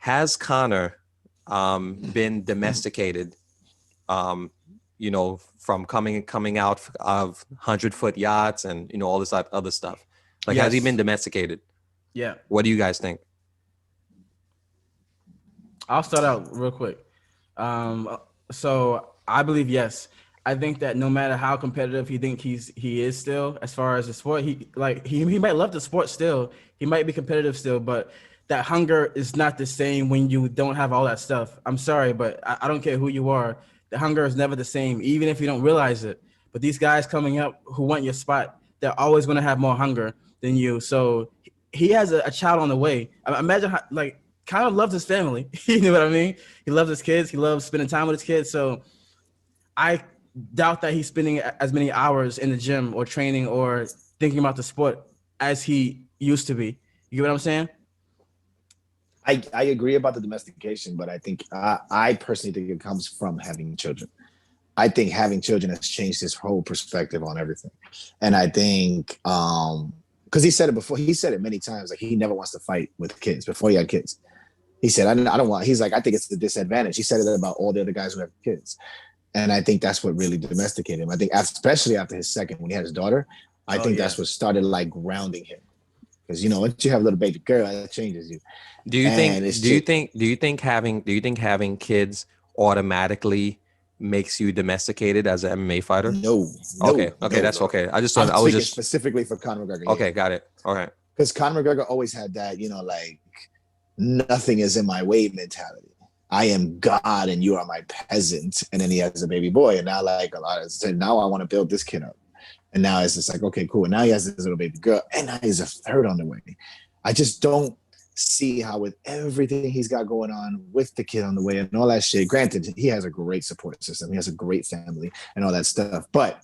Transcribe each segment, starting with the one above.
has Conor been domesticated? From coming out of 100-foot yachts and all this other stuff. Like, has he been Yes. domesticated? Yeah. What do you guys think? I'll start out real quick. So I believe yes. I think that no matter how competitive he is still, as far as the sport, he might love the sport still. He might be competitive still, but that hunger is not the same when you don't have all that stuff. I'm sorry, but I don't care who you are. The hunger is never the same, even if you don't realize it. But these guys coming up who want your spot, they're always going to have more hunger than you. So he has a child on the way. Imagine how, like, kind of loves his family. You know what I mean? He loves his kids. He loves spending time with his kids. So I doubt that he's spending as many hours in the gym or training or thinking about the sport as he used to be. You get what I'm saying? I agree about the domestication, but I think I personally think it comes from having children. I think having children has changed his whole perspective on everything. And I think because he said it before, he said it many times, like he never wants to fight with kids before he had kids. He said, I don't want, he's like, I think it's the disadvantage. He said it about all the other guys who have kids. And I think that's what really domesticated him. I think especially after his second, when he had his daughter, I think that's what started like grounding him. Because once you have a little baby girl, that changes you. Do you think? Do you think having kids automatically makes you domesticated as an MMA fighter? No. Okay, no, that's no. okay. I was speaking just specifically for Conor McGregor. Okay, got it. All right. Because Conor McGregor always had that, like nothing is in my way mentality. I am God and you are my peasant. And then he has a baby boy. And now, like a lot of said, now I want to build this kid up. And now it's just like, okay, cool. And now he has this little baby girl. And now he's a third on the way. I just don't see how, with everything he's got going on with the kid on the way and all that shit, granted, he has a great support system. He has a great family and all that stuff. But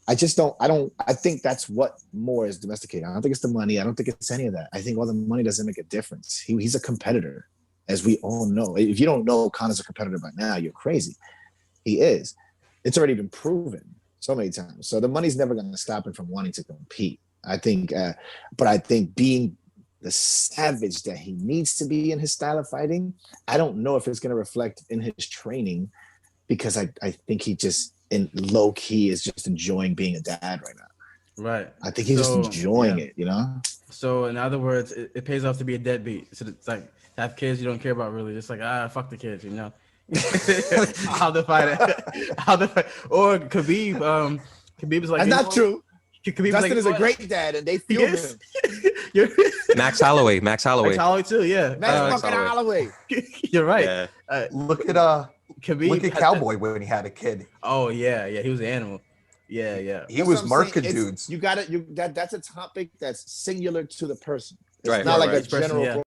I think that's what more is domesticated. I don't think it's the money. I don't think it's any of that. I think all the money doesn't make a difference. He's a competitor, as we all know. If you don't know Conor's a competitor by now, you're crazy. He is. It's already been proven so many times. So the money's never going to stop him from wanting to compete. I think, but I think being the savage that he needs to be in his style of fighting, I don't know if it's going to reflect in his training, because I think he just in low key is just enjoying being a dad right now. Right. I think he's just enjoying it, So in other words, it pays off to be a deadbeat. So it's like to have kids you don't care about really. Just like, fuck the kids, I'll define it. Or Khabib, Khabib is like, that's not true. Khabib Justin is a great dad, and they feel him. Max Holloway Max Holloway too, yeah. Max fucking Holloway. You're right. Yeah. Look at Khabib. Look at Cowboy when he had a kid. Oh yeah, he was an animal. Yeah. He was marking dudes. You got it. That's a topic that's singular to the person. It's right, not right, like a general